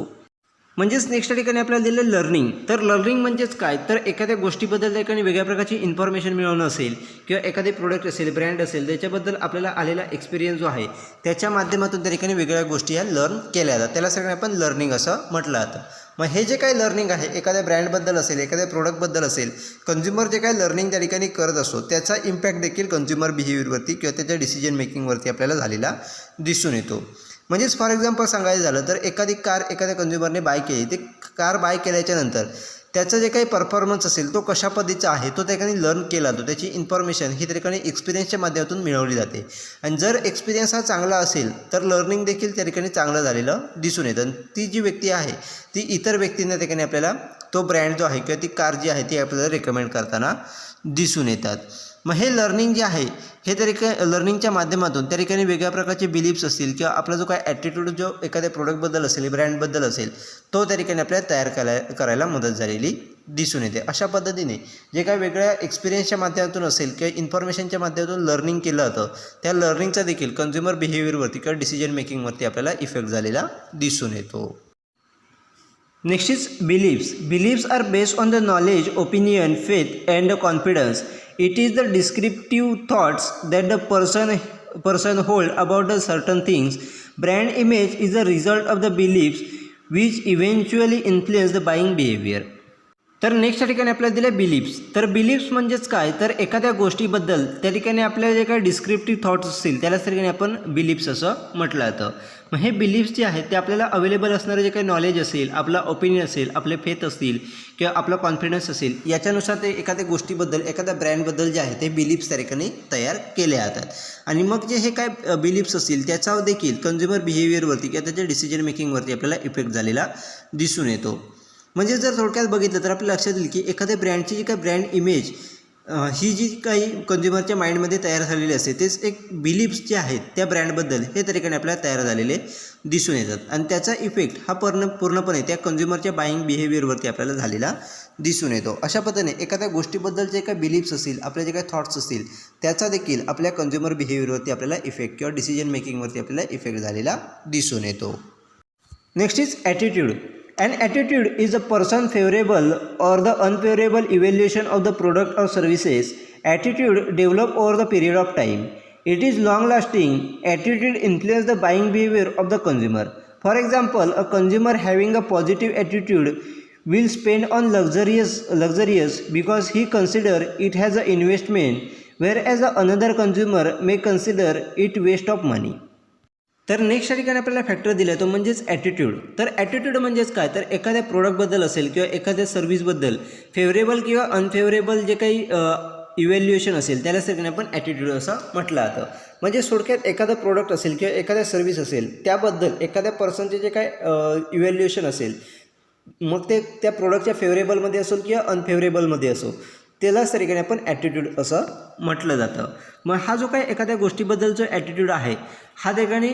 म्हणजेच next ठिकाणी आपल्याला दिलं learning. तर learning म्हणजेच काय, तर एखाद्या गोष्टीबद्दल त्या ठिकाणी वेगळ्या प्रकारची इन्फॉर्मेशन मिळवणं असेल किंवा एखादी प्रोडक्ट असेल, ब्रँड असेल, त्याच्याबद्दल आपल्याला आलेला एक्सपिरियन्स जो आहे त्याच्या माध्यमातून त्या ठिकाणी वेगवेगळ्या गोष्टी ह्या लर्न केल्या जातात. त्याला सगळं आपण लर्निंग असं म्हटलं जातं. मग हे जे काही लर्निंग आहे एखाद्या ब्रँडबद्दल असेल, एखाद्या प्रोडक्टबद्दल असेल, कन्झ्युमर जे काही लर्निंग त्या ठिकाणी करत असतो त्याचा इम्पॅक्ट देखील कन्झ्युमर बिहेवियरवरती किंवा त्याच्या डिसिजन मेकिंगवरती आपल्याला झालेला दिसून येतो. म्हणजेच फॉर एक्झाम्पल सांगायचं झालं तर एखादी कार एखाद्या कन्झ्युमरने बाय केली, ते कार बाय केल्याच्यानंतर त्याचं जे काही परफॉर्मन्स असेल तो कशा पद्धतीचा आहे तो त्या ठिकाणी लर्न केला जातो. त्याची इन्फॉर्मेशन ही त्या ठिकाणी एक्सपिरियन्सच्या माध्यमातून मिळवली जाते. आणि जर एक्सपिरियन्स हा चांगला असेल तर लर्निंग देखील त्या ठिकाणी चांगलं झालेलं दिसून येतं. आणि ती जी व्यक्ती आहे ती इतर व्यक्तींना त्या ठिकाणी आपल्याला तो ब्रँड जो आहे किंवा ती कार जी आहे ती आपल्याला रेकमेंड करताना दिसून येतात. मग हे लर्निंग जे आहे हे त्या ठिकाणी लर्निंगच्या माध्यमातून त्या ठिकाणी वेगळ्या प्रकारचे बिलीफ्स असतील किंवा आपला जो काय ॲटिट्यूड जो एखाद्या प्रोडक्टबद्दल असेल, ब्रँडबद्दल असेल, तो त्या ठिकाणी आपल्याला तयार करायला मदत झालेली दिसून येते. अशा पद्धतीने जे काही वेगळ्या एक्सपिरियन्सच्या माध्यमातून असेल किंवा इन्फॉर्मेशनच्या माध्यमातून लर्निंग केलं जातं त्या लर्निंगचा देखील कन्झ्युमर बिहेवियरवरती किंवा डिसिजन मेकिंगवरती आपल्याला इफेक्ट झालेला दिसून येतो. Next is beliefs. Beliefs are based on the knowledge, opinion, faith and confidence. It is the descriptive thoughts that the person hold about the certain things. Brand image is the result of the beliefs which eventually influence the buying behavior. तर next ठिकाणी आपल्याला दिले beliefs. तर beliefs म्हणजेच काय, तर एखाद्या गोष्टीबद्दल त्या ठिकाणी आपल्याला जे काही डिस्क्रिप्टिव्ह थॉट्स असतील त्यालाच त्या ठिकाणी आपण बिलीफ्स असं म्हटलं जातं. मग हे बिलीफ्स जे आहेत ते आपल्याला अवेलेबल असणारं जे काही नॉलेज असेल, आपला ओपिनियन असेल, आपले फेथ असतील किंवा आपला कॉन्फिडन्स असेल, याच्यानुसार ते एखाद्या गोष्टीबद्दल, एखाद्या ब्रँडबद्दल जे आहे ते बिलीफ्स त्या ठिकाणी तयार केले जातात. आणि मग जे हे काय बिलीफ्स असतील त्याचा देखील कन्झ्युमर बिहेवियरवरती किंवा त्याच्या डिसिजन मेकिंगवरती आपल्याला इफेक्ट झालेला दिसून येतो. म्हणजे जर थोडक्यात बघितलं तर आपल्या लक्षात येईल की एखाद्या ब्रँडची जी काही ब्रँड इमेज ही जी काही कन्झ्युमरच्या माइंडमध्ये तयार झालेली असते तेच एक बिलीफ्स जे आहेत त्या ब्रँडबद्दल हे त्या ठिकाणी आपल्याला तयार झालेले दिसून येतात. आणि त्याचा इफेक्ट हा पूर्णपणे त्या कन्झ्युमरच्या बाईंग बिहेवियरवरती आपल्याला झालेला दिसून येतो. अशा पद्धतीने एखाद्या गोष्टीबद्दल जे काही बिलीफ्स असतील, आपले जे काही थॉट्स असतील त्याचा देखील आपल्या कन्झ्युमर बिहेवियरवरती आपल्याला इफेक्ट किंवा डिसिजन मेकिंगवरती आपल्याला इफेक्ट झालेला दिसून येतो. Next is attitude. An attitude is a person favorable or the unfavorable evaluation of the product or services. Attitude develop over the period of time. It is long lasting. Attitude influence the buying behavior of the consumer. For example, a consumer having a positive attitude will spend on luxurious because he consider it has an investment, whereas another consumer may consider it waste of money. तर next ठिकाणी आपल्याला factor दिला तो म्हणजेच attitude. तर attitude म्हणजेच काय, तर एखाद्या प्रोडक्टबद्दल असेल किंवा एखाद्या सर्व्हिसबद्दल फेवरेबल किंवा अनफेवरेबल जे काही इव्हॅल्युएशन असेल त्याला ठिकाणी आपण ॲटिट्यूड असं म्हटलं जातं. म्हणजे थोडक्यात एखादं प्रोडक्ट असेल किंवा एखाद्या सर्व्हिस असेल त्याबद्दल एखाद्या पर्सनचे जे काय इव्हॅल्युएशन असेल, मग ते त्या प्रोडक्टच्या फेवरेबलमध्ये असो किंवा अनफेवरेबलमध्ये असो, त्यालाच त्या ठिकाणी आपण ॲटिट्यूड असं म्हटलं जातं. मग हा जो काही एखाद्या गोष्टीबद्दल जो ॲटिट्यूड आहे हा त्या ठिकाणी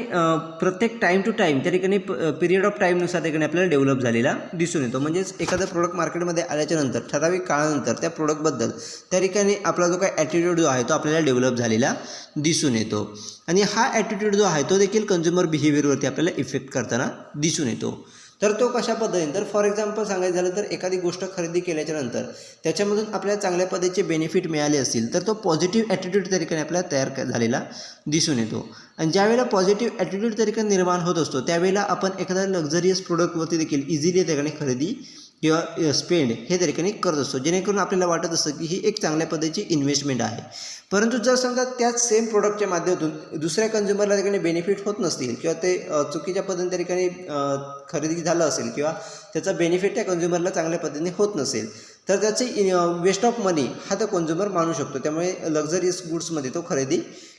प्रत्येक टाईम टू टाईम त्या ठिकाणी पिरियड ऑफ टाईमनुसार त्या ठिकाणी आपल्याला डेव्हलप झालेला दिसून येतो. म्हणजेच एखादं प्रोडक्ट मार्केटमध्ये आल्याच्यानंतर ठराविक काळानंतर त्या प्रोडक्टबद्दल त्या ठिकाणी आपला जो काही ॲटिट्यूड जो आहे तो आपल्याला डेव्हलप झालेला दिसून येतो. आणि हा ॲटिट्यूड जो आहे तो देखील कन्झ्युमर बिहेवियरवरती आपल्याला इफेक्ट करताना दिसून येतो. तर तो कशा पद्धतीने, तर फॉर एक्झाम्पल सांगायचं झालं तर एखादी गोष्ट खरेदी केल्याच्यानंतर त्याच्यामधून आपल्याला चांगल्या पद्धतीचे बेनिफिट मिळाले असतील तर तो पॉझिटिव्ह ॲटिट्यूड त्या ठिकाणी आपल्याला तयार झालेला दिसून येतो. आणि ज्यावेळेला पॉझिटिव्ह ॲटिट्यूड त्या ठिकाणी निर्माण होत असतो त्यावेळेला आपण एखाद्या लक्झरियस प्रोडक्टवरती देखील इझिली त्या ठिकाणी खरेदी किंवा स्पेंड हे त्या ठिकाणी करत असतो, जेणेकरून आपल्याला वाटत असतं की ही एक चांगल्या पद्धतीची इन्व्हेस्टमेंट आहे. परंतु जर समजा त्याच सेम प्रोडक्टच्या माध्यमातून दुसऱ्या कन्झ्युमरला त्या ठिकाणी बेनिफिट होत नसतील किंवा ते चुकीच्या पद्धतीने त्या ठिकाणी खरेदी झालं असेल किंवा त्याचा बेनिफिट त्या कन्झ्युमरला चांगल्या पद्धतीने होत नसेल तर त्याची वेस्ट ऑफ मनी हा तो कन्झ्युमर मानू शकतो. त्यामुळे लक्झरियस गुड्समध्ये तो खरेदी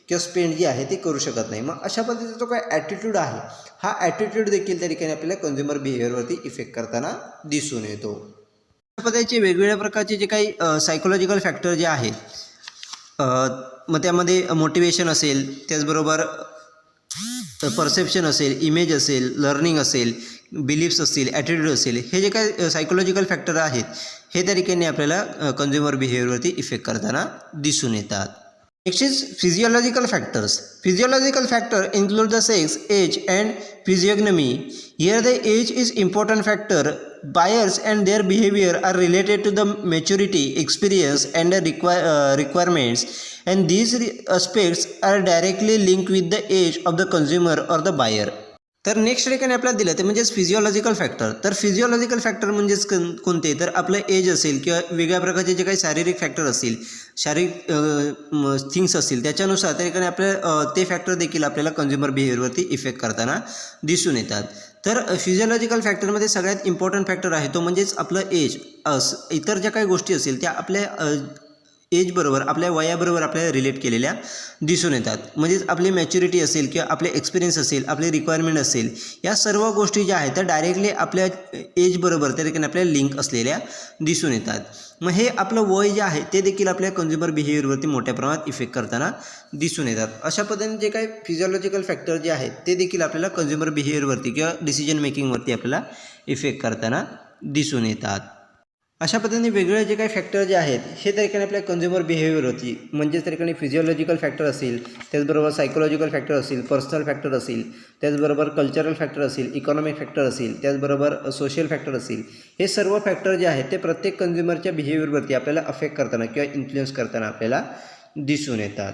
किंवा स्पेंड जी आहे ती करू शकत नाही. मग अशा पद्धतीचा जो काय ॲटिट्यूड आहे हा ॲटिट्यूड देखील त्या ठिकाणी आपल्याला कन्झ्युमर बिहेवियरवरती इफेक्ट करताना दिसून येतो. अशा पद्धतीचे वेगवेगळ्या प्रकारचे जे काही सायकोलॉजिकल फॅक्टर जे आहेत मग त्यामध्ये मोटिवेशन असेल, त्याचबरोबर परसेप्शन असेल, इमेज असेल, लर्निंग असेल, बिलीफ्स असतील, ॲटिट्यूड असेल, हे जे काही सायकोलॉजिकल फॅक्टर आहेत हे त्या ठिकाणी आपल्याला कन्झ्युमर बिहेवियरवरती इफेक्ट करताना दिसून येतात. Next is physiological factors. Physiological factor include the sex, age and physiognomy. Here the age is important factor. Buyers and their behavior are related to the maturity, experience and the requirements, and these aspects are directly linked with the age of the consumer or the buyer. तर next ठिकाणी आपल्याला दिलं ते म्हणजेच physiological factor. तर physiological factor म्हणजेच कोणते, तर आपलं एज असेल किंवा वेगळ्या प्रकारचे जे काही शारीरिक फॅक्टर असतील, शारीरिक थिंग्स असतील त्याच्यानुसार त्या ठिकाणी आपल्या ते फॅक्टर देखील आपल्याला कन्झ्युमर बिहेवियरवरती इफेक्ट करताना दिसून येतात. तर फिजिओलॉजिकल फॅक्टरमध्ये सगळ्यात इम्पॉर्टंट फॅक्टर आहे तो म्हणजेच आपलं एज. इतर ज्या काही गोष्टी असतील त्या आपल्या एजबरोबर, आपल्या वयाबरोबर आपल्याला रिलेट केलेल्या दिसून येतात. म्हणजेच आपली मॅच्युरिटी असेल किंवा आपले एक्सपिरियन्स असेल, आपली रिक्वायरमेंट असेल, या सर्व गोष्टी ज्या आहेत त्या डायरेक्टली आपल्या एजबरोबर त्या ठिकाणी आपल्याला लिंक असलेल्या दिसून येतात. मग हे आपलं वय जे आहे ते देखील आपल्या कन्झ्युमर बिहेवियरवरती मोठ्या प्रमाणात इफेक्ट करताना दिसून येतात. अशा पद्धतीने जे काही फिजिओलॉजिकल फॅक्टर जे आहेत ते देखील आपल्याला कन्झ्युमर बिहेवियरवरती किंवा डिसिजन मेकिंगवरती आपल्याला इफेक्ट करताना दिसून येतात. अशा पद्धतीने वेगवेगळे जे काही फॅक्टर जे आहेत हे त्या ठिकाणी आपल्या कन्झ्युमर बिहेवियर होती, म्हणजेच त्या ठिकाणी फिजिओलॉजिकल फॅक्टर असेल, त्याचबरोबर सायकोलॉजिकल फॅक्टर असेल, पर्सनल फॅक्टर असेल, त्याचबरोबर कल्चरल फॅक्टर असेल, इकॉनॉमिक फॅक्टर असेल, त्याचबरोबर सोशल फॅक्टर असेल, हे सर्व फॅक्टर जे आहेत ते प्रत्येक कन्झ्युमरच्या बिहेवियरवरती आपल्याला अफेक्ट करताना किंवा इन्फ्लुएन्स करताना आपल्याला दिसून येतात.